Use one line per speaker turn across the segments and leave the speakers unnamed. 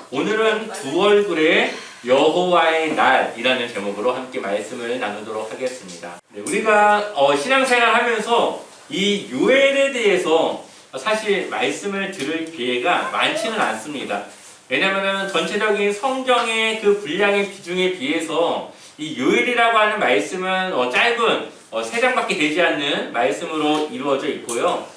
오늘은 두 얼굴의 여호와의 날이라는 제목으로 함께 말씀을 나누도록 하겠습니다. 네, 우리가 신앙생활 하면서 이 요엘에 대해서 사실 말씀을 들을 기회가 많지는 않습니다. 왜냐하면 전체적인 성경의 그 분량의 비중에 비해서 이 요엘이라고 하는 말씀은 짧은 3장밖에 되지 않는 말씀으로 이루어져 있고요.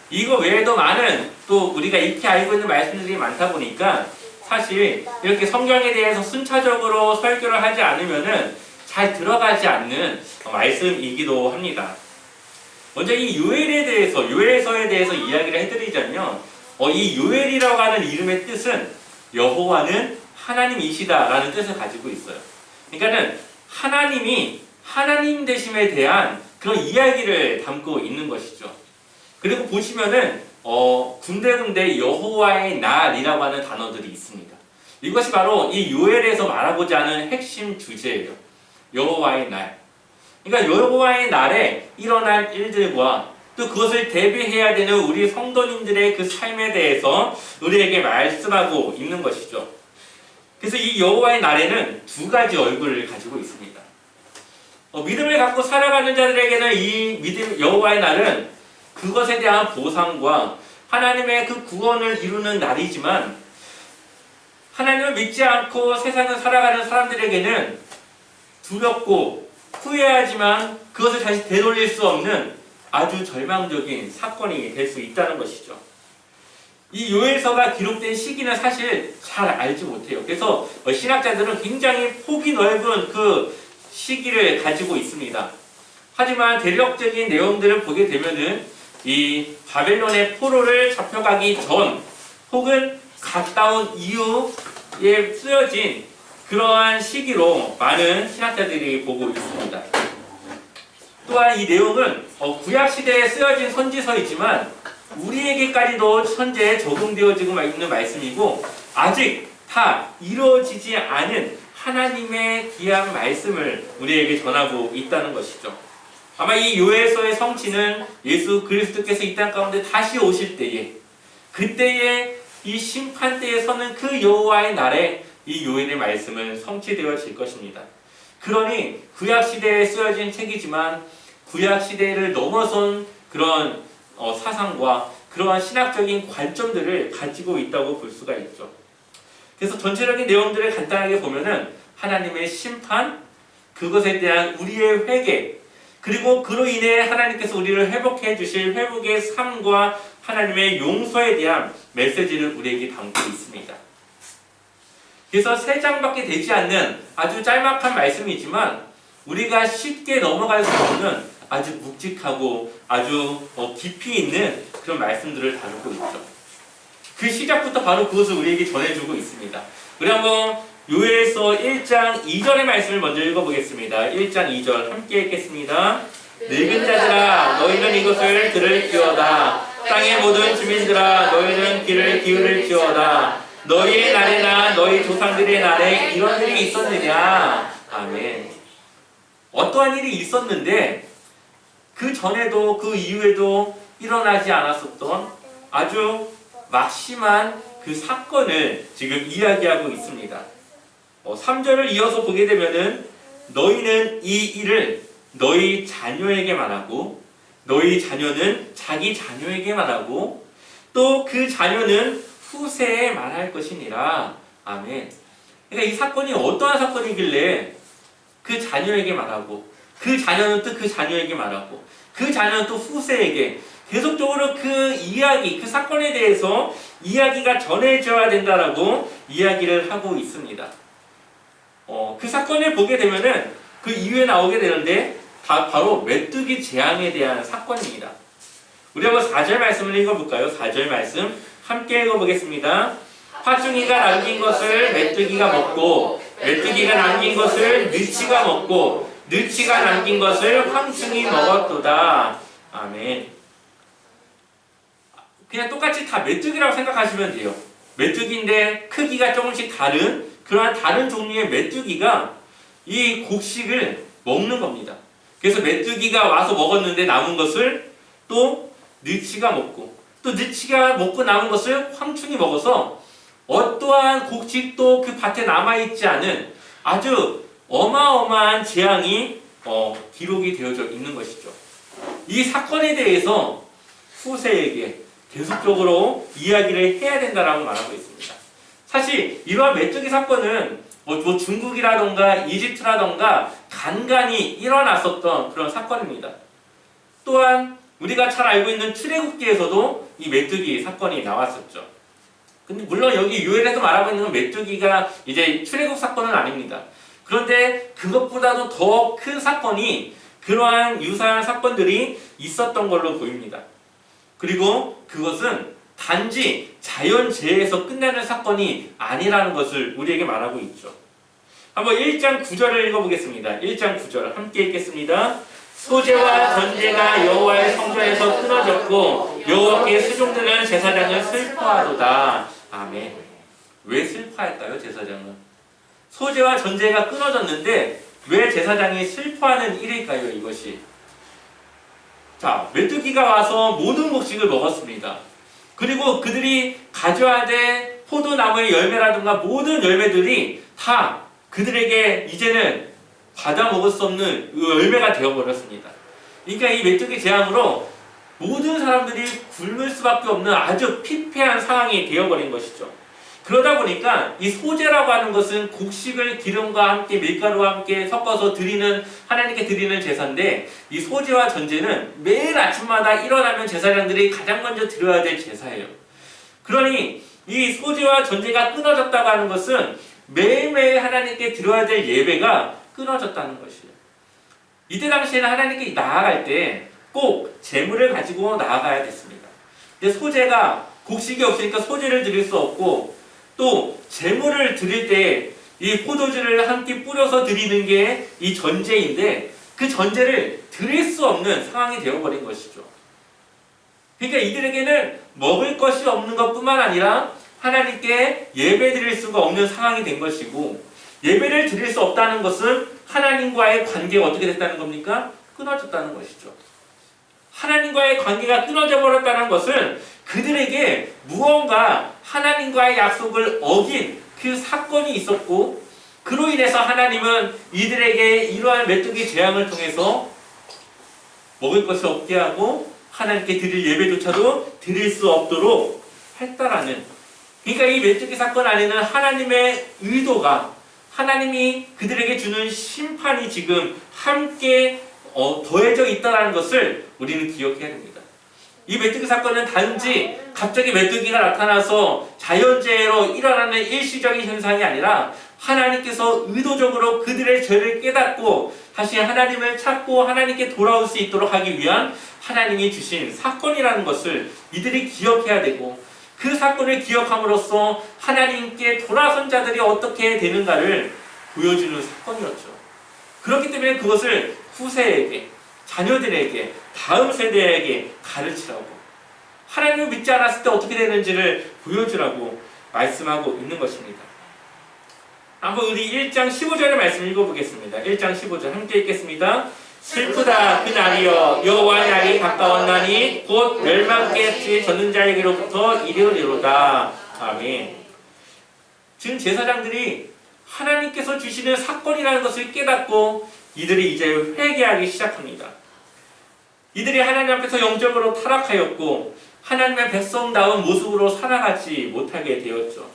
이거 외에도 많은 또 우리가 익히 알고 있는 말씀들이 많다 보니까 사실 이렇게 성경에 대해서 순차적으로 설교를 하지 않으면은 잘 들어가지 않는 말씀이기도 합니다. 먼저 이 요엘에 대해서, 요엘서에 대해서 이야기를 해드리자면 이 요엘이라고 하는 이름의 뜻은 여호와는 하나님이시다라는 뜻을 가지고 있어요. 그러니까는 하나님이 하나님 되심에 대한 그런 이야기를 담고 있는 것이죠. 그리고 보시면은 군데군데 여호와의 날이라고 하는 단어들이 있습니다. 이것이 바로 이 요엘에서 말하고자 하는 핵심 주제예요. 여호와의 날. 그러니까 여호와의 날에 일어난 일들과 또 그것을 대비해야 되는 우리 성도님들의 그 삶에 대해서 우리에게 말씀하고 있는 것이죠. 그래서 이 여호와의 날에는 두 가지 얼굴을 가지고 있습니다. 믿음을 갖고 살아가는 자들에게는 이 믿음 여호와의 날은 그것에 대한 보상과 하나님의 그 구원을 이루는 날이지만, 하나님을 믿지 않고 세상을 살아가는 사람들에게는 두렵고 후회하지만 그것을 다시 되돌릴 수 없는 아주 절망적인 사건이 될 수 있다는 것이죠. 이 요엘서가 기록된 시기는 사실 잘 알지 못해요. 그래서 신학자들은 굉장히 폭이 넓은 그 시기를 가지고 있습니다. 하지만 대략적인 내용들을 보게 되면은 이 바벨론의 포로를 잡혀가기 전 혹은 갔다 온 이후에 쓰여진 그러한 시기로 많은 신학자들이 보고 있습니다. 또한 이 내용은 구약시대에 쓰여진 선지서이지만 우리에게까지도 현재 적용되어지고 있는 말씀이고, 아직 다 이루어지지 않은 하나님의 귀한 말씀을 우리에게 전하고 있다는 것이죠. 아마 이 요엘서의 성취는 예수 그리스도께서 이 땅 가운데 다시 오실 때에, 그때에 이 심판대에 서는 그 여호와의 날에 이 요엘의 말씀은 성취되어질 것입니다. 그러니 구약시대에 쓰여진 책이지만 구약시대를 넘어선 그런 사상과 그러한 신학적인 관점들을 가지고 있다고 볼 수가 있죠. 그래서 전체적인 내용들을 간단하게 보면은 하나님의 심판, 그것에 대한 우리의 회개, 그리고 그로 인해 하나님께서 우리를 회복해 주실 회복의 삶과 하나님의 용서에 대한 메시지를 우리에게 담고 있습니다. 그래서 3장밖에 되지 않는 아주 짤막한 말씀이지만 우리가 쉽게 넘어갈 수 없는 아주 묵직하고 아주 깊이 있는 그런 말씀들을 다루고 있죠. 그 시작부터 바로 그것을 우리에게 전해주고 있습니다. 우리 한번 요엘서 1장 2절의 말씀을 먼저 읽어보겠습니다. 1장 2절 함께 읽겠습니다. 늙은 자들아 너희는 이것을 들을지어다. 땅의 모든 주민들아 너희는 귀를 기울일지어다. 너희의 날에나 너희 조상들의 날에 이런 일이 있었느냐. 아멘. 어떠한 일이 있었는데 그 전에도 그 이후에도 일어나지 않았었던 아주 막심한 그 사건을 지금 이야기하고 있습니다. 3절을 이어서 보게 되면은 너희는 이 일을 너희 자녀에게 말하고 너희 자녀는 자기 자녀에게 말하고 또 그 자녀는 후세에 말할 것이니라. 아멘. 그러니까 이 사건이 어떠한 사건이길래 그 자녀에게 말하고 그 자녀는 또 그 자녀에게 말하고 그 자녀는 또 후세에게 계속적으로 그 이야기, 그 사건에 대해서 이야기가 전해져야 된다라고 이야기를 하고 있습니다. 그 사건을 보게 되면은 그 이후에 나오게 되는데 바로 메뚜기 재앙에 대한 사건입니다. 우리 한번 4절 말씀을 읽어볼까요? 4절 말씀 함께 읽어보겠습니다. 파충이가 남긴 것을 메뚜기가 먹고 메뚜기가 남긴 것을 느치가 먹고 느치가 남긴 것을 황충이 먹었도다. 아멘. 그냥 똑같이 다 메뚜기라고 생각하시면 돼요. 메뚜기인데 크기가 조금씩 다른 그러한 다른 종류의 메뚜기가 이 곡식을 먹는 겁니다. 그래서 메뚜기가 와서 먹었는데 남은 것을 또 느치가 먹고 또 느치가 먹고 남은 것을 황충이 먹어서 어떠한 곡식도 그 밭에 남아있지 않은 아주 어마어마한 재앙이 기록이 되어져 있는 것이죠. 이 사건에 대해서 후세에게 계속적으로 이야기를 해야 된다라고 말하고 있습니다. 사실 이러한 메뚜기 사건은 뭐 중국이라던가 이집트라던가 간간히 일어났었던 그런 사건입니다. 또한 우리가 잘 알고 있는 출애굽기에서도 이 메뚜기 사건이 나왔었죠. 근데 물론 여기 요엘에서 말하고 있는 건 메뚜기가 이제 출애굽 사건은 아닙니다. 그런데 그것보다도 더 큰 사건이 그러한 유사한 사건들이 있었던 걸로 보입니다. 그리고 그것은 단지 자연재해에서 끝나는 사건이 아니라는 것을 우리에게 말하고 있죠. 한번 1장 9절을 읽어보겠습니다. 1장 9절 함께 읽겠습니다. 소재와 전제가 여호와의 성전에서 끊어졌고 여호와께 수종드는 제사장은 슬퍼하도다. 아멘. 왜 슬퍼할까요? 제사장은 소재와 전제가 끊어졌는데 왜 제사장이 슬퍼하는 일일까요? 이것이 자, 메뚜기가 와서 모든 곡식을 먹었습니다. 그리고 그들이 가져야 될 포도나무의 열매라든가 모든 열매들이 다 그들에게 이제는 받아 먹을 수 없는 열매가 되어버렸습니다. 그러니까 이 메뚜기 재앙으로 모든 사람들이 굶을 수밖에 없는 아주 피폐한 상황이 되어버린 것이죠. 그러다 보니까 이 소제라고 하는 것은 곡식을 기름과 함께 밀가루와 함께 섞어서 하나님께 드리는 제사인데 이 소제와 전제는 매일 아침마다 일어나면 제사장들이 가장 먼저 드려야 될 제사예요. 그러니 이 소제와 전제가 끊어졌다고 하는 것은 매일매일 하나님께 드려야 될 예배가 끊어졌다는 것이에요. 이때 당시에는 하나님께 나아갈 때 꼭 제물을 가지고 나아가야 됐습니다. 근데 소제가 곡식이 없으니까 소제를 드릴 수 없고 또 제물을 드릴 때 이 포도주를 함께 뿌려서 드리는 게 이 전제인데 그 전제를 드릴 수 없는 상황이 되어버린 것이죠. 그러니까 이들에게는 먹을 것이 없는 것뿐만 아니라 하나님께 예배 드릴 수가 없는 상황이 된 것이고 예배를 드릴 수 없다는 것은 하나님과의 관계가 어떻게 됐다는 겁니까? 끊어졌다는 것이죠. 하나님과의 관계가 끊어져 버렸다는 것은 그들에게 무언가 하나님과의 약속을 어긴 그 사건이 있었고 그로 인해서 하나님은 이들에게 이러한 메뚜기 재앙을 통해서 먹을 것이 없게 하고 하나님께 드릴 예배조차도 드릴 수 없도록 했다라는 그러니까 이 메뚜기 사건 안에는 하나님의 의도가 하나님이 그들에게 주는 심판이 지금 함께 더해져 있다는 것을 우리는 기억해야 됩니다. 이 메뚜기 사건은 단지 갑자기 메뚜기가 나타나서 자연재해로 일어나는 일시적인 현상이 아니라 하나님께서 의도적으로 그들의 죄를 깨닫고 다시 하나님을 찾고 하나님께 돌아올 수 있도록 하기 위한 하나님이 주신 사건이라는 것을 이들이 기억해야 되고 그 사건을 기억함으로써 하나님께 돌아선 자들이 어떻게 되는가를 보여주는 사건이었죠. 그렇기 때문에 그것을 후세에게, 자녀들에게, 다음 세대에게 가르치라고 하나님을 믿지 않았을 때 어떻게 되는지를 보여주라고 말씀하고 있는 것입니다. 한번 우리 1장 15절의 말씀 읽어보겠습니다. 1장 15절 함께 읽겠습니다. 슬프다 그 날이여 여호와의 날이 가까웠나니 곧 멸망케 젖는 자에게로부터 이르리로다. 아멘. 지금 제사장들이 하나님께서 주시는 사건이라는 것을 깨닫고 이들이 이제 회개하기 시작합니다. 이들이 하나님 앞에서 영적으로 타락하였고 하나님의 백성다운 모습으로 살아가지 못하게 되었죠.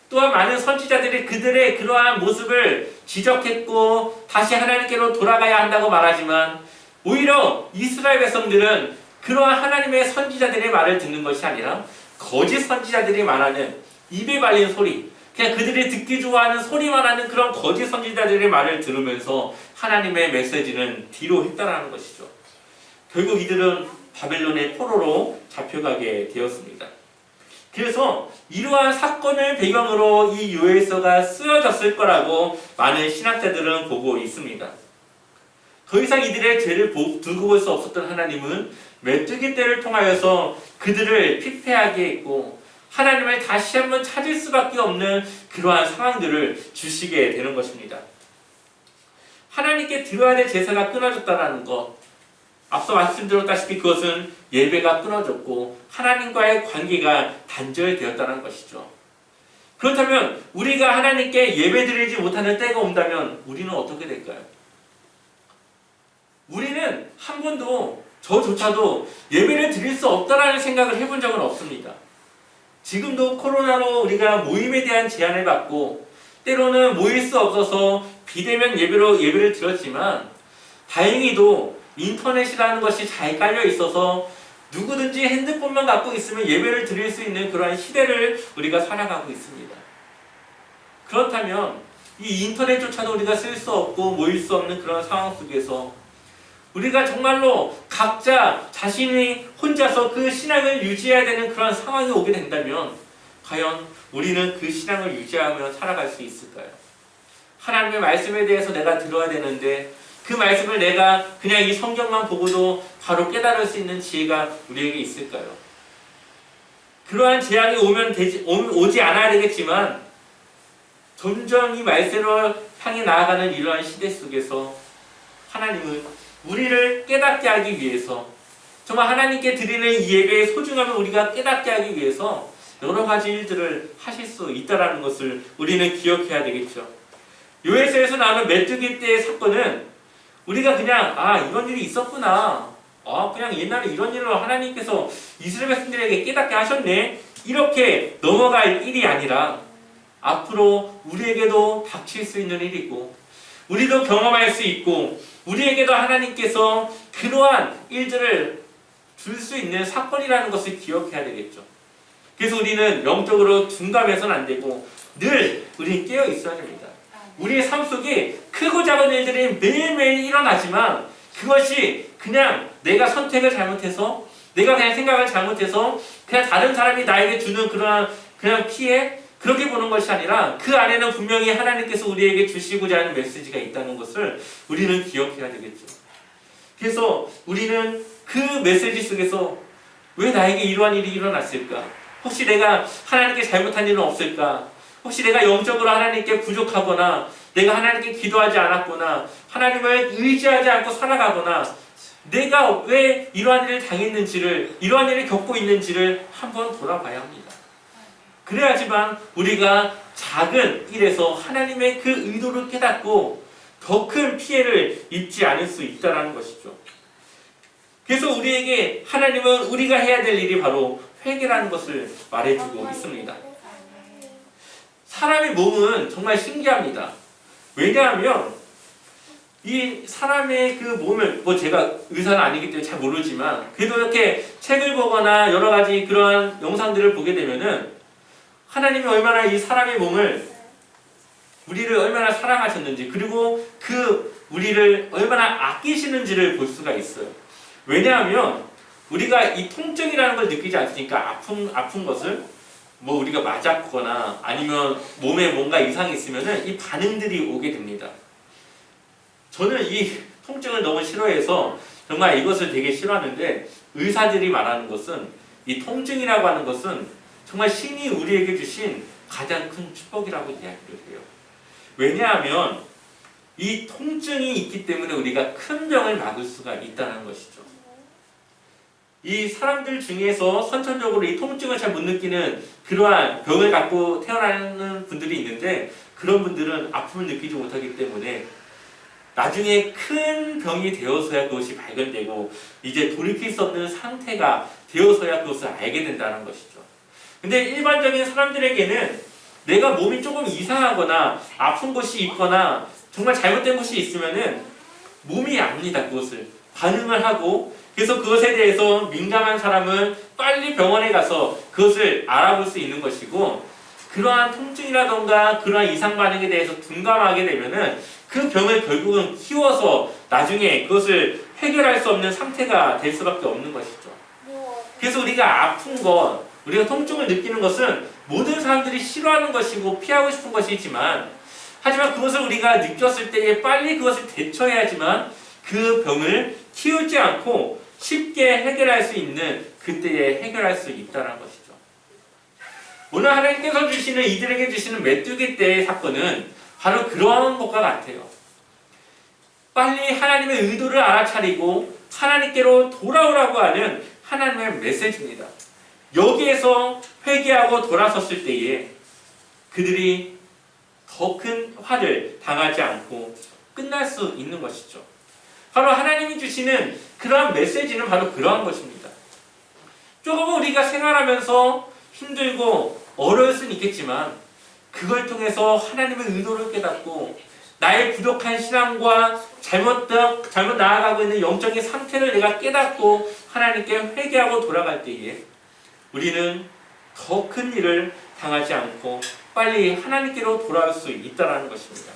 또한 많은 선지자들이 그들의 그러한 모습을 지적했고 다시 하나님께로 돌아가야 한다고 말하지만 오히려 이스라엘 백성들은 그러한 하나님의 선지자들의 말을 듣는 것이 아니라 거짓 선지자들이 말하는 입에 발린 소리 그냥 그들이 듣기 좋아하는 소리만 하는 그런 거짓 선지자들의 말을 들으면서 하나님의 메시지는 뒤로 했다라는 것이죠. 결국 이들은 바벨론의 포로로 잡혀가게 되었습니다. 그래서 이러한 사건을 배경으로 이 요엘서가 쓰여졌을 거라고 많은 신학자들은 보고 있습니다. 더 이상 이들의 죄를 두고 볼 수 없었던 하나님은 메뚜기 떼를 통하여서 그들을 피폐하게 했고 하나님을 다시 한번 찾을 수밖에 없는 그러한 상황들을 주시게 되는 것입니다. 하나님께 드려야 될 제사가 끊어졌다는 것 앞서 말씀드렸다시피 그것은 예배가 끊어졌고 하나님과의 관계가 단절되었다는 것이죠. 그렇다면 우리가 하나님께 예배드리지 못하는 때가 온다면 우리는 어떻게 될까요? 우리는 한 번도 저조차도 예배를 드릴 수 없다라는 생각을 해본 적은 없습니다. 지금도 코로나로 우리가 모임에 대한 제한을 받고 때로는 모일 수 없어서 비대면 예배를 드렸지만 다행히도 인터넷이라는 것이 잘 깔려 있어서 누구든지 핸드폰만 갖고 있으면 예배를 드릴 수 있는 그러한 시대를 우리가 살아가고 있습니다. 그렇다면 이 인터넷조차도 우리가 쓸 수 없고 모일 수 없는 그런 상황 속에서 우리가 정말로 각자 자신이 혼자서 그 신앙을 유지해야 되는 그런 상황이 오게 된다면 과연 우리는 그 신앙을 유지하며 살아갈 수 있을까요? 하나님의 말씀에 대해서 내가 들어야 되는데 그 말씀을 내가 그냥 이 성경만 보고도 바로 깨달을 수 있는 지혜가 우리에게 있을까요? 그러한 재앙이 오지 않아야 되겠지만 점점 이 말씀을 향해 나아가는 이러한 시대 속에서 하나님은 우리를 깨닫게 하기 위해서 정말 하나님께 드리는 이 예배의 소중함을 우리가 깨닫게 하기 위해서 여러 가지 일들을 하실 수 있다는 것을 우리는 기억해야 되겠죠. 요에서에서 나오는 메뚜기 때의 사건은 우리가 그냥 이런 일이 있었구나, 그냥 옛날에 이런 일로 하나님께서 이스라엘 백성들에게 깨닫게 하셨네, 이렇게 넘어갈 일이 아니라 앞으로 우리에게도 닥칠 수 있는 일이고 우리도 경험할 수 있고 우리에게도 하나님께서 그러한 일들을 줄 수 있는 사건이라는 것을 기억해야 되겠죠. 그래서 우리는 영적으로 둔감해서는 안 되고 늘 우리는 깨어 있어야 됩니다. 우리의 삶 속에 크고 작은 일들이 매일매일 일어나지만 그것이 그냥 내가 선택을 잘못해서 내가 그냥 생각을 잘못해서 그냥 다른 사람이 나에게 주는 그냥 피해 그렇게 보는 것이 아니라 그 안에는 분명히 하나님께서 우리에게 주시고자 하는 메시지가 있다는 것을 우리는 기억해야 되겠죠. 그래서 우리는 그 메시지 속에서 왜 나에게 이러한 일이 일어났을까? 혹시 내가 하나님께 잘못한 일은 없을까? 혹시 내가 영적으로 하나님께 부족하거나 내가 하나님께 기도하지 않았거나 하나님을 의지하지 않고 살아가거나 내가 왜 이러한 일을 당했는지를 이러한 일을 겪고 있는지를 한번 돌아봐야 합니다. 그래야지만 우리가 작은 일에서 하나님의 그 의도를 깨닫고 더 큰 피해를 입지 않을 수 있다는 것이죠. 그래서 우리에게 하나님은 우리가 해야 될 일이 바로 회개라는 것을 말해주고 있습니다. 사람의 몸은 정말 신기합니다. 왜냐하면 이 사람의 그 몸을 제가 의사는 아니기 때문에 잘 모르지만 그래도 이렇게 책을 보거나 여러 가지 그러한 영상들을 보게 되면은 하나님이 얼마나 이 사람의 몸을 우리를 얼마나 사랑하셨는지 그리고 그 우리를 얼마나 아끼시는지를 볼 수가 있어요. 왜냐하면 우리가 이 통증이라는 걸 느끼지 않으니까 아픈 것을 우리가 맞았거나 아니면 몸에 뭔가 이상이 있으면은 이 반응들이 오게 됩니다. 저는 이 통증을 너무 싫어해서 정말 이것을 되게 싫어하는데 의사들이 말하는 것은 이 통증이라고 하는 것은 정말 신이 우리에게 주신 가장 큰 축복이라고 이야기를 해요. 왜냐하면 이 통증이 있기 때문에 우리가 큰 병을 막을 수가 있다는 것이죠. 이 사람들 중에서 선천적으로 이 통증을 잘 못 느끼는 그러한 병을 갖고 태어나는 분들이 있는데 그런 분들은 아픔을 느끼지 못하기 때문에 나중에 큰 병이 되어서야 그것이 발견되고 이제 돌이킬 수 없는 상태가 되어서야 그것을 알게 된다는 것이죠. 근데 일반적인 사람들에게는 내가 몸이 조금 이상하거나 아픈 곳이 있거나 정말 잘못된 곳이 있으면은 몸이 압니다. 그것을 반응을 하고 그래서 그것에 대해서 민감한 사람은 빨리 병원에 가서 그것을 알아볼 수 있는 것이고 그러한 통증이라던가 그러한 이상 반응에 대해서 둔감하게 되면은 그 병을 결국은 키워서 나중에 그것을 해결할 수 없는 상태가 될 수밖에 없는 것이죠. 그래서 우리가 아픈 것, 우리가 통증을 느끼는 것은 모든 사람들이 싫어하는 것이고 피하고 싶은 것이지만 하지만 그것을 우리가 느꼈을 때에 빨리 그것을 대처해야지만 그 병을 키우지 않고 쉽게 해결할 수 있는 그때에 해결할 수 있다는 것이죠. 오늘 하나님께서 주시는 이들에게 주시는 메뚜기 떼의 사건은 바로 그러한 것과 같아요. 빨리 하나님의 의도를 알아차리고 하나님께로 돌아오라고 하는 하나님의 메시지입니다. 여기에서 회개하고 돌아섰을 때에 그들이 더 큰 화를 당하지 않고 끝날 수 있는 것이죠. 바로 하나님이 주시는 그러한 메시지는 바로 그러한 것입니다. 조금 우리가 생활하면서 힘들고 어려울 수는 있겠지만 그걸 통해서 하나님의 의도를 깨닫고 나의 부족한 신앙과 잘못 나아가고 있는 영적인 상태를 내가 깨닫고 하나님께 회개하고 돌아갈 때에 우리는 더 큰 일을 당하지 않고 빨리 하나님께로 돌아올 수 있다는 것입니다.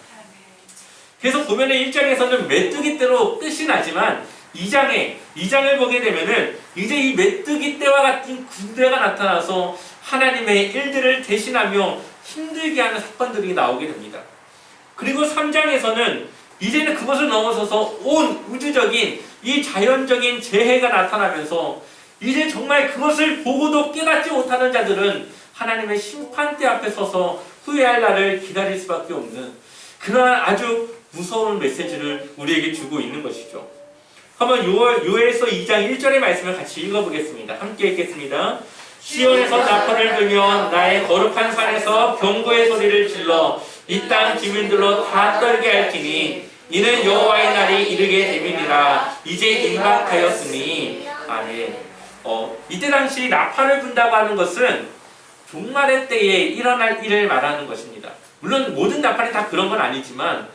그래서 보면 1장에서는 메뚜기 떼로 끝이 나지만 2장을 보게 되면은 이제 이 메뚜기 떼와 같은 군대가 나타나서 하나님의 일들을 대신하며 힘들게 하는 사건들이 나오게 됩니다. 그리고 3장에서는 이제는 그것을 넘어서서 온 우주적인 이 자연적인 재해가 나타나면서 이제 정말 그것을 보고도 깨닫지 못하는 자들은 하나님의 심판대 앞에 서서 후회할 날을 기다릴 수밖에 없는 그러한 아주 무서운 메시지를 우리에게 주고 있는 것이죠. 한번 요엘서 2장 1절의 말씀을 같이 읽어보겠습니다. 함께 읽겠습니다. 시온에서 나팔을 불며 나의 거룩한 산에서 경고의 소리를 질러 이 땅 주민들로 다 떨게 할지니 이는 여호와의 날이 이르게 됨이니라. 이제 임박하였으니. 아멘. 이때 당시 나팔을 분다고 하는 것은 종말의 때에 일어날 일을 말하는 것입니다. 물론 모든 나팔이 다 그런 건 아니지만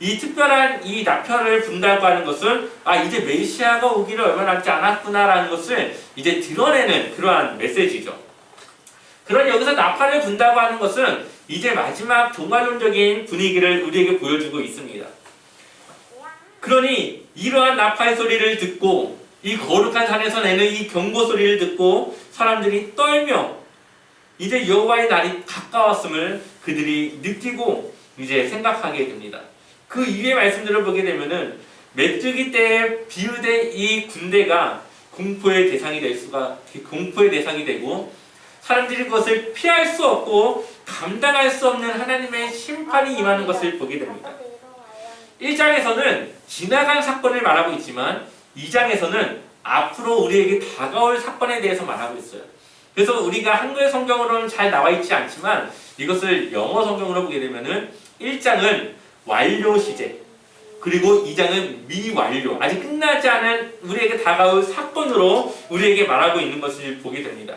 이 특별한 이 나팔을 분다고 하는 것은 이제 메시아가 오기를 얼마 남지 않았구나라는 것을 이제 드러내는 그러한 메시지죠. 그런 여기서 나팔을 분다고 하는 것은 이제 마지막 종말론적인 분위기를 우리에게 보여주고 있습니다. 그러니 이러한 나팔 소리를 듣고 이 거룩한 산에서 내는 이 경고 소리를 듣고 사람들이 떨며 이제 여호와의 날이 가까웠음을 그들이 느끼고 이제 생각하게 됩니다. 그 이후의 말씀들을 보게 되면은 메뚜기 때에 비유된 이 군대가 공포의 대상이 되고 사람들이 그것을 피할 수 없고 감당할 수 없는 하나님의 심판이 임하는 것을 보게 됩니다. 1장에서는 지나간 사건을 말하고 있지만 2장에서는 앞으로 우리에게 다가올 사건에 대해서 말하고 있어요. 그래서 우리가 한글 성경으로는 잘 나와 있지 않지만 이것을 영어 성경으로 보게 되면은 1장은 완료 시제, 그리고 2장은 미완료, 아직 끝나지 않은 우리에게 다가올 사건으로 우리에게 말하고 있는 것을 보게 됩니다.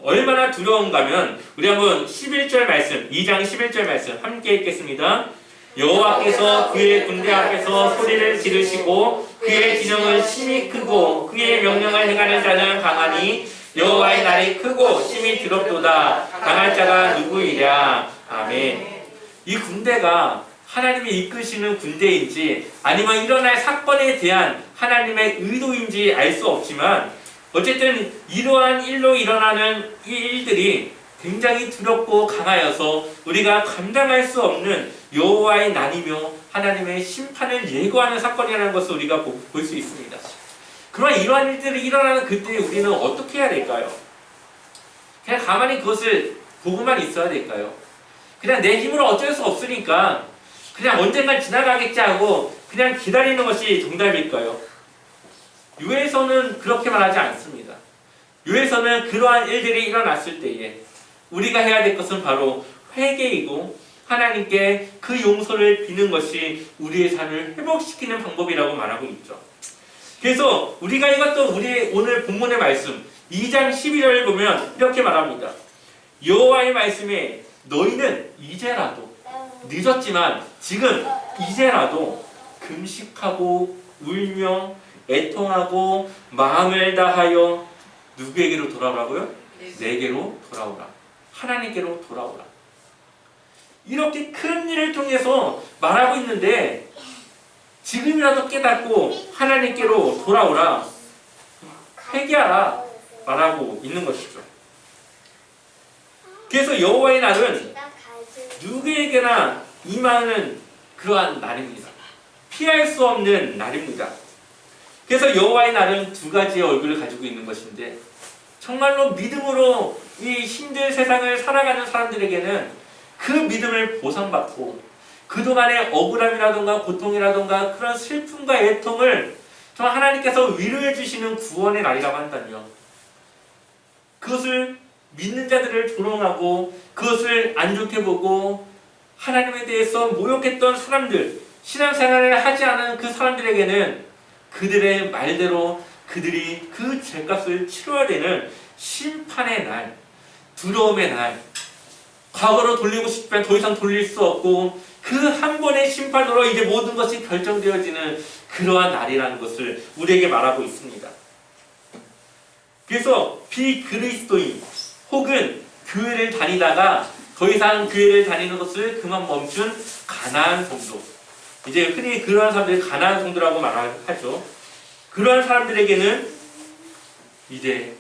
얼마나 두려운가면 우리 한번 11절 말씀, 2장 11절 말씀 함께 읽겠습니다. 여호와께서 그의 군대 앞에서 소리를 지르시고 그의 진영은 심히 크고 그의 명령을 행하는 자는 강하니 여호와의 날이 크고 심히 두렵도다. 강할 자가 누구이랴. 아멘. 이 군대가 하나님이 이끄시는 군대인지 아니면 일어날 사건에 대한 하나님의 의도인지 알 수 없지만 어쨌든 이러한 일로 일어나는 이 일들이 굉장히 두렵고 강하여서 우리가 감당할 수 없는 여호와의 날이며 하나님의 심판을 예고하는 사건이라는 것을 우리가 볼 수 있습니다. 그러나 이러한 일들이 일어나는 그때 우리는 어떻게 해야 될까요? 그냥 가만히 그것을 보고만 있어야 될까요? 그냥 내 힘으로 어쩔 수 없으니까 그냥 언젠간 지나가겠지 하고 그냥 기다리는 것이 정답일까요? 요엘서는 그렇게 말하지 않습니다. 요엘서는 그러한 일들이 일어났을 때에 우리가 해야 될 것은 바로 회개이고 하나님께 그 용서를 비는 것이 우리의 삶을 회복시키는 방법이라고 말하고 있죠. 그래서 우리가 이것도 우리의 오늘 본문의 말씀 2장 12절을 보면 이렇게 말합니다. 여호와의 말씀에 너희는 이제라도 늦었지만 지금 이제라도 금식하고 울며 애통하고 마음을 다하여 누구에게로 돌아오라고요? 내게로 돌아오라. 하나님께로 돌아오라. 이렇게 큰 일을 통해서 말하고 있는데 지금이라도 깨닫고 하나님께로 돌아오라. 회개하라. 말하고 있는 것이죠. 그래서 여호와의 날은 누구에게나 임하는 그러한 날입니다. 피할 수 없는 날입니다. 그래서 여호와의 날은 두 가지의 얼굴을 가지고 있는 것인데 정말로 믿음으로 이 힘든 세상을 살아가는 사람들에게는 그 믿음을 보상받고 그동안의 억울함이라든가 고통이라든가 그런 슬픔과 애통을 정말 하나님께서 위로해 주시는 구원의 날이라고 한다면 그것을 믿는 자들을 조롱하고 그것을 안 좋게 보고 하나님에 대해서 모욕했던 사람들, 신앙생활을 하지 않은 그 사람들에게는 그들의 말대로 그들이 그 죄값을 치러야 되는 심판의 날, 두려움의 날, 과거로 돌리고 싶지만 더 이상 돌릴 수 없고 그 한 번의 심판으로 이제 모든 것이 결정되어지는 그러한 날이라는 것을 우리에게 말하고 있습니다. 그래서 비그리스도인 혹은 교회를 다니다가 더 이상 교회를 다니는 것을 그만 멈춘 가나안 성도, 이제 흔히 그러한 사람들을 가나안 성도라고 말하죠. 그러한 사람들에게는 이제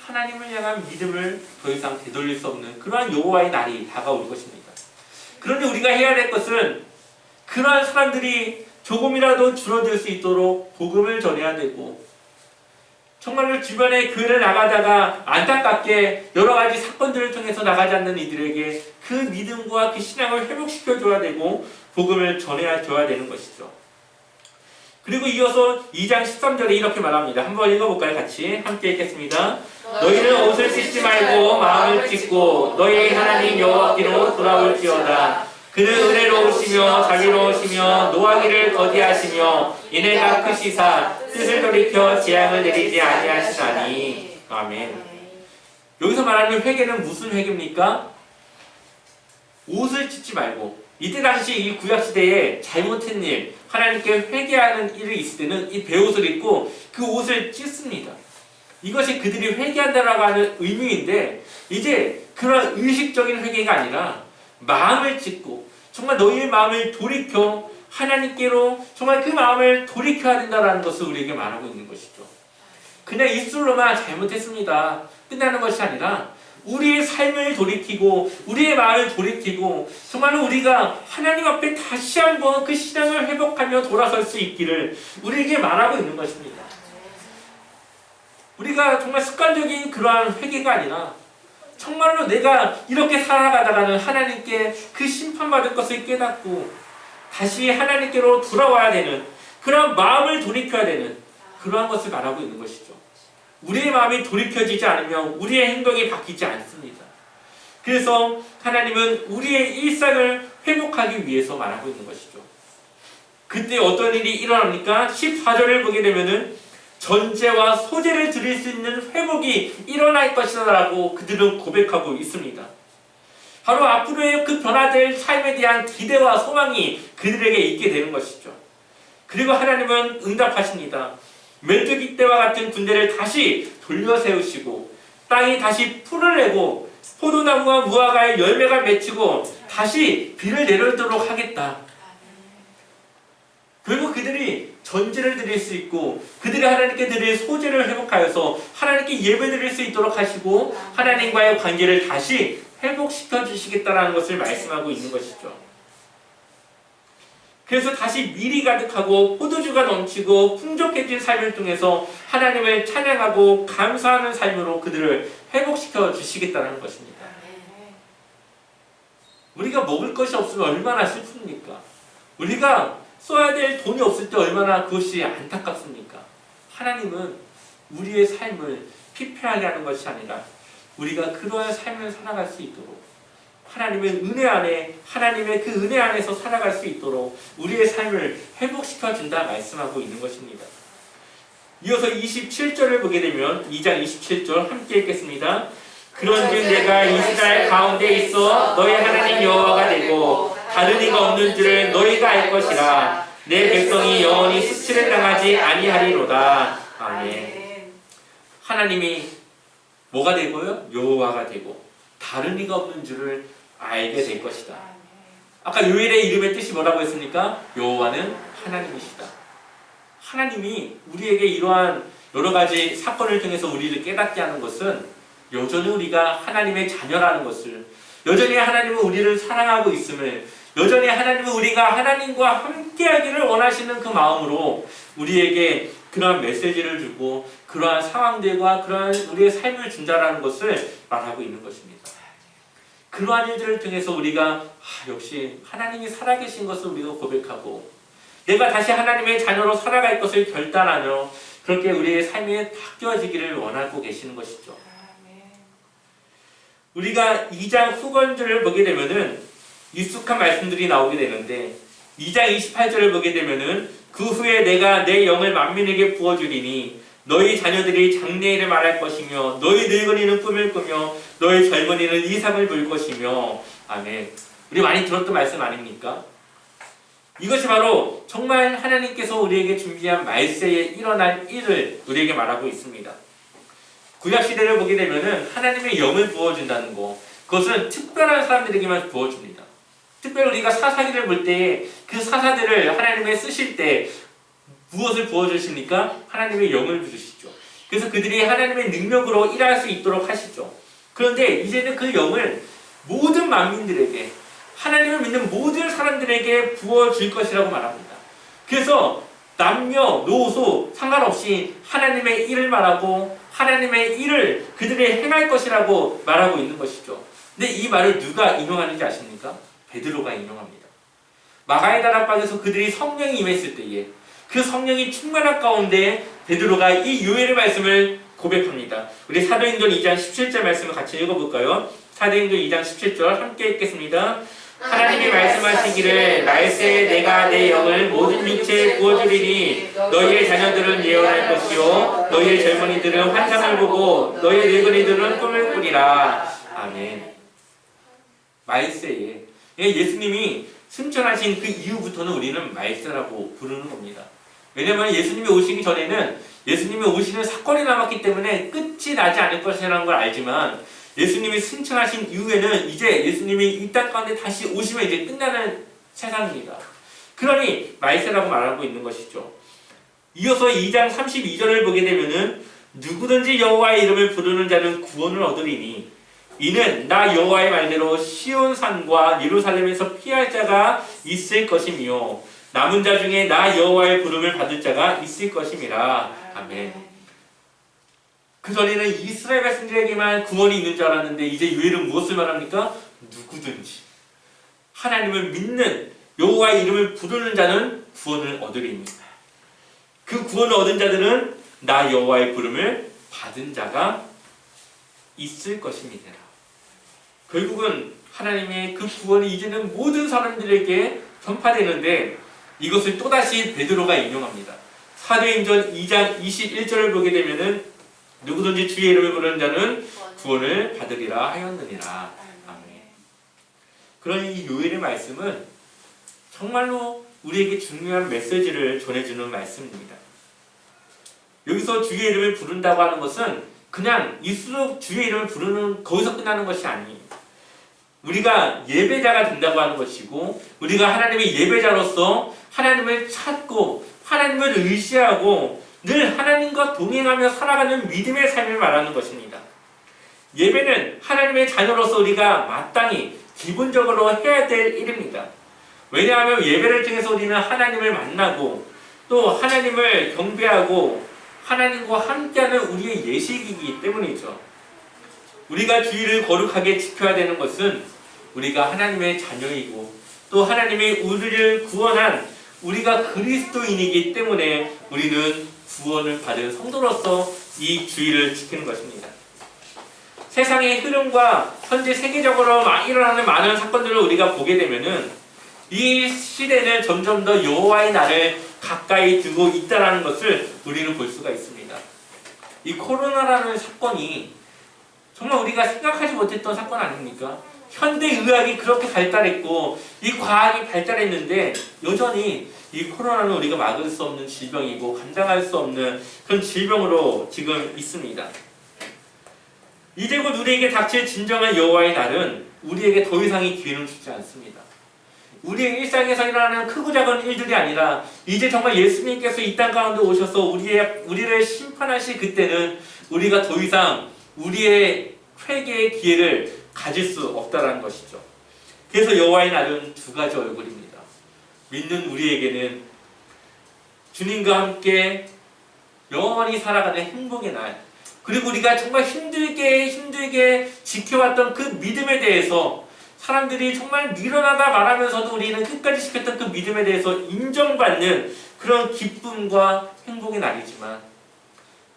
하나님을 향한 믿음을 더 이상 되돌릴 수 없는 그러한 여호와의 날이 다가올 것입니다. 그런데 우리가 해야 될 것은 그러한 사람들이 조금이라도 줄어들 수 있도록 복음을 전해야 되고, 정말로 주변에 교회를 나가다가 안타깝게 여러 가지 사건들을 통해서 나가지 않는 이들에게 그 믿음과 그 신앙을 회복시켜줘야 되고 복음을 전해줘야 되는 것이죠. 그리고 이어서 2장 13절에 이렇게 말합니다. 한번 읽어볼까요? 같이 함께 읽겠습니다. 너희는 옷을 찢지 말고 마음을 찢고 너희 하나님 여호와께로 돌아올지어다. 그는 은혜로우시며 자비로우시며 노하기를 더디하시며 인애가 크시사 뜻을 돌이켜 재앙을 내리지 아니하시나니. 아멘. 여기서 말하는 회개는 무슨 회개입니까? 옷을 찢지 말고, 이때 당시 이 구약시대에 잘못한 일, 하나님께 회개하는 일이 있을 때는 이 베옷을 입고 그 옷을 찢습니다. 이것이 그들이 회개한다라고 하는 의미인데, 이제 그런 의식적인 회개가 아니라 마음을 찢고 정말 너희의 마음을 돌이켜 하나님께로 정말 그 마음을 돌이켜야 된다는 것을 우리에게 말하고 있는 것이죠. 그냥 입술로만 잘못했습니다 끝나는 것이 아니라 우리의 삶을 돌이키고 우리의 마음을 돌이키고 정말로 우리가 하나님 앞에 다시 한번 그 신앙을 회복하며 돌아설 수 있기를 우리에게 말하고 있는 것입니다. 우리가 정말 습관적인 그러한 회개가 아니라 정말로 내가 이렇게 살아가다가는 하나님께 그 심판받을 것을 깨닫고 다시 하나님께로 돌아와야 되는 그런 마음을 돌이켜야 되는 그러한 것을 말하고 있는 것이죠. 우리의 마음이 돌이켜지지 않으면 우리의 행동이 바뀌지 않습니다. 그래서 하나님은 우리의 일상을 회복하기 위해서 말하고 있는 것이죠. 그때 어떤 일이 일어납니까? 14절을 보게 되면은 전제와 소재를 드릴 수 있는 회복이 일어날 것이다 라고 그들은 고백하고 있습니다. 바로 앞으로의 그 변화될 삶에 대한 기대와 소망이 그들에게 있게 되는 것이죠. 그리고 하나님은 응답하십니다. 메뚜기 떼와 같은 군대를 다시 돌려 세우시고 땅이 다시 풀을 내고 포도나무와 무화과의 열매가 맺히고 다시 비를 내려오도록 하겠다. 결국 그들이 전제를 드릴 수 있고 그들이 하나님께 드릴 소재를 회복하여서 하나님께 예배 드릴 수 있도록 하시고 하나님과의 관계를 다시 회복시켜 주시겠다는 것을 말씀하고 있는 것이죠. 그래서 다시 밀이 가득하고 포도주가 넘치고 풍족해진 삶을 통해서 하나님을 찬양하고 감사하는 삶으로 그들을 회복시켜 주시겠다는 것입니다. 우리가 먹을 것이 없으면 얼마나 슬픕니까? 우리가 써야 될 돈이 없을 때 얼마나 그것이 안타깝습니까? 하나님은 우리의 삶을 피폐하게 하는 것이 아니라 우리가 그러한 삶을 살아갈 수 있도록 하나님의 은혜 안에 하나님의 그 은혜 안에서 살아갈 수 있도록 우리의 삶을 회복시켜 준다 말씀하고 있는 것입니다. 이어서 27절을 보게 되면 2장 27절 함께 읽겠습니다. 그런즉 내가 이스라엘 가운데 있어 너희 하나님 여호와가 되고 다른 이가 없는 줄을 너희가 알 것이라. 내 백성이 영원히 수치를 당하지 아니하리로다. 아멘. 하나님이 뭐가 되고요? 여호와가 되고 다른 이가 없는 줄을 알게 될 것이다. 아까 요엘의 이름의 뜻이 뭐라고 했습니까? 여호와는 하나님이시다. 하나님이 우리에게 이러한 여러 가지 사건을 통해서 우리를 깨닫게 하는 것은 여전히 우리가 하나님의 자녀라는 것을, 여전히 하나님은 우리를 사랑하고 있음을, 여전히 하나님은 우리가 하나님과 함께하기를 원하시는 그 마음으로 우리에게 그러한 메시지를 주고 그러한 상황들과 그러한 우리의 삶을 준다라는 것을 말하고 있는 것입니다. 그러한 일들을 통해서 우리가 역시 하나님이 살아계신 것을 우리가 고백하고 내가 다시 하나님의 자녀로 살아갈 것을 결단하며 그렇게 우리의 삶이 바뀌어지기를 원하고 계시는 것이죠. 우리가 2장 후반절을 보게 되면은 익숙한 말씀들이 나오게 되는데 2장 28절을 보게 되면은 그 후에 내가 내 영을 만민에게 부어주리니 너희 자녀들이 장래일을 말할 것이며 너희 늙은이는 꿈을 꾸며 너희 젊은이는 이상을 볼 것이며 아멘. 우리 많이 들었던 말씀 아닙니까? 이것이 바로 정말 하나님께서 우리에게 준비한 말세에 일어날 일을 우리에게 말하고 있습니다. 구약시대를 보게 되면은 하나님의 영을 부어준다는 거, 그것은 특별한 사람들에게만 부어줍니다. 특별히 우리가 사사기를 볼 때 그 사사들을 하나님의 쓰실 때 무엇을 부어주십니까? 하나님의 영을 주시죠. 그래서 그들이 하나님의 능력으로 일할 수 있도록 하시죠. 그런데 이제는 그 영을 모든 만민들에게, 하나님을 믿는 모든 사람들에게 부어줄 것이라고 말합니다. 그래서 남녀, 노소 상관없이 하나님의 일을 말하고 하나님의 일을 그들이 행할 것이라고 말하고 있는 것이죠. 근데 이 말을 누가 인용하는지 아십니까? 베드로가 인용합니다. 마가의 다락방에서 그들이 성령이 임했을 때에 그 성령이 충만한 가운데 베드로가 이 요엘의 말씀을 고백합니다. 우리 사도행전 2장 17절 말씀을 같이 읽어볼까요? 사도행전 2장 17절 함께 읽겠습니다. 하나님이 말씀하시기를 날새에 내가 내 영을 모든 육체에 부어주리니 너희의 자녀들은 예언할 것이요 너희의 젊은이들은 환상을 보고 너희의 늙은이들은 꿈을 꾸리라. 아멘. 말세에 예수님이 승천하신 그 이후부터는 우리는 말세라고 부르는 겁니다. 왜냐하면 예수님이 오시기 전에는 예수님이 오시는 사건이 남았기 때문에 끝이 나지 않을 것이라는 걸 알지만 예수님이 승천하신 이후에는 이제 예수님이 이 땅 가운데 다시 오시면 이제 끝나는 세상입니다. 그러니 말세라고 말하고 있는 것이죠. 이어서 2장 32절을 보게 되면은 누구든지 여호와의 이름을 부르는 자는 구원을 얻으리니 이는 나 여호와의 말대로 시온산과 예루살렘에서 피할 자가 있을 것이며 남은 자 중에 나 여호와의 부름을 받을 자가 있을 것임이라. 아멘. 그 전에는 이스라엘 백성들에게만 구원이 있는 줄 알았는데 이제 요엘은 무엇을 말합니까? 누구든지 하나님을 믿는 여호와의 이름을 부르는 자는 구원을 얻으리니 그 구원을 얻은 자들은 나 여호와의 부름을 받은 자가 있을 것입니다. 결국은 하나님의 그 구원이 이제는 모든 사람들에게 전파되는데 이것을 또다시 베드로가 인용합니다. 사도행전 2장 21절을 보게 되면은 누구든지 주의 이름을 부르는 자는 구원을 받으리라 하였느니라. 아멘. 그러니 이 요엘의 말씀은 정말로 우리에게 중요한 메시지를 전해주는 말씀입니다. 여기서 주의 이름을 부른다고 하는 것은 그냥 입술로 주의 이름을 부르는 거기서 끝나는 것이 아니에요. 우리가 예배자가 된다고 하는 것이고 우리가 하나님의 예배자로서 하나님을 찾고 하나님을 의지하고 늘 하나님과 동행하며 살아가는 믿음의 삶을 말하는 것입니다. 예배는 하나님의 자녀로서 우리가 마땅히 기본적으로 해야 될 일입니다. 왜냐하면 예배를 통해서 우리는 하나님을 만나고 또 하나님을 경배하고 하나님과 함께하는 우리의 예식이기 때문이죠. 우리가 주일을 거룩하게 지켜야 되는 것은 우리가 하나님의 자녀이고 또 하나님이 우리를 구원한 우리가 그리스도인이기 때문에 우리는 구원을 받은 성도로서 이 주일을 지키는 것입니다. 세상의 흐름과 현재 세계적으로 일어나는 많은 사건들을 우리가 보게 되면은 이 시대는 점점 더 여호와의 날을 가까이 두고 있다는 것을 우리는 볼 수가 있습니다. 이 코로나라는 사건이 정말 우리가 생각하지 못했던 사건 아닙니까? 현대의학이 그렇게 발달했고 이 과학이 발달했는데 여전히 이 코로나는 우리가 막을 수 없는 질병이고 감당할 수 없는 그런 질병으로 지금 있습니다. 이제 곧 우리에게 닥칠 진정한 여호와의 날은 우리에게 더 이상의 기회는 주지 않습니다. 우리의 일상에서 일어나는 크고 작은 일들이 아니라 이제 정말 예수님께서 이 땅 가운데 오셔서 우리를 심판하실 그때는 우리가 더 이상 우리의 회개의 기회를 가질 수 없다는 것이죠. 그래서 여호와의 날은 두 가지 얼굴입니다. 믿는 우리에게는 주님과 함께 영원히 살아가는 행복의 날, 그리고 우리가 정말 힘들게 지켜왔던 그 믿음에 대해서 사람들이 정말 미련하다 말하면서도 우리는 끝까지 지켰던 그 믿음에 대해서 인정받는 그런 기쁨과 행복의 날이지만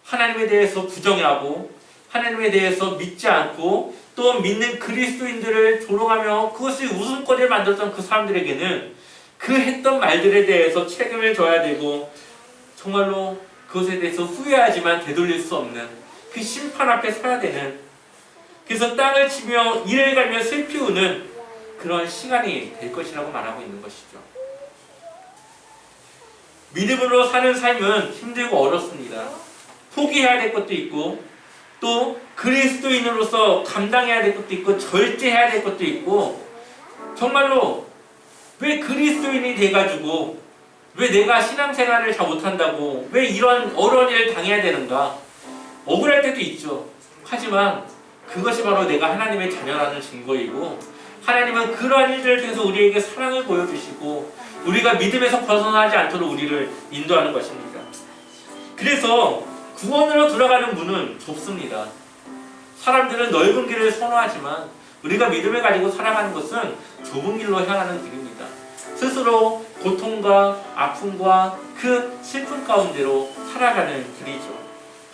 하나님에 대해서 부정하고 하나님에 대해서 믿지 않고 또 믿는 그리스도인들을 조롱하며 그것이 웃음거리를 만들었던 그 사람들에게는 그 했던 말들에 대해서 책임을 져야 되고 정말로 그것에 대해서 후회하지만 되돌릴 수 없는 그 심판 앞에 서야 되는, 그래서 땅을 치며 이를 갈며 슬피 우는 그런 시간이 될 것이라고 말하고 있는 것이죠. 믿음으로 사는 삶은 힘들고 어렵습니다. 포기해야 될 것도 있고 또 그리스도인으로서 감당해야 될 것도 있고 절제해야 될 것도 있고, 정말로 왜 그리스도인이 돼가지고 왜 내가 신앙생활을 잘 못한다고 왜 이런 어려운 일을 당해야 되는가, 억울할 때도 있죠. 하지만 그것이 바로 내가 하나님의 자녀라는 증거이고, 하나님은 그러한 일들을 통해서 우리에게 사랑을 보여주시고 우리가 믿음에서 벗어나지 않도록 우리를 인도하는 것입니다. 그래서 구원으로 들어가는 문은 좁습니다. 사람들은 넓은 길을 선호하지만 우리가 믿음을 가지고 살아가는 것은 좁은 길로 향하는 길입니다. 스스로 고통과 아픔과 그 슬픔 가운데로 살아가는 길이죠.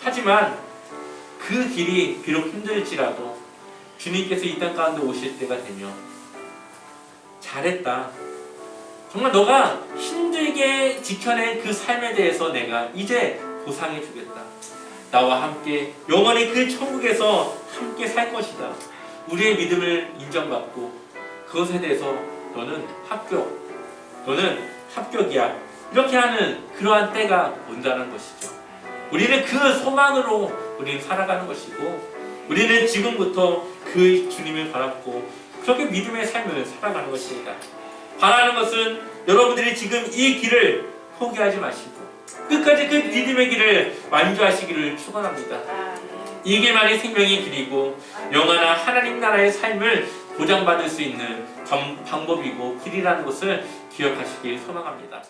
하지만 그 길이 비록 힘들지라도 주님께서 이 땅 가운데 오실 때가 되면 잘했다, 정말 너가 힘들게 지켜낸 그 삶에 대해서 내가 이제 보상해 주겠다, 나와 함께 영원히 그 천국에서 함께 살 것이다, 우리의 믿음을 인정받고 그것에 대해서 너는 합격이야, 이렇게 하는 그러한 때가 온다는 것이죠. 우리는 그 소망으로 우리는 살아가는 것이고, 우리는 지금부터 그 주님을 바라보고 그렇게 믿음의 삶을 살아가는 것입니다. 바라는 것은 여러분들이 지금 이 길을 포기하지 마시고 끝까지 그 믿음의 길을 완주하시기를 축원합니다. 이 길만이 생명의 길이고 영원한 하나님 나라의 삶을 보장받을 수 있는 방법이고 길이라는 것을 기억하시길 소망합니다.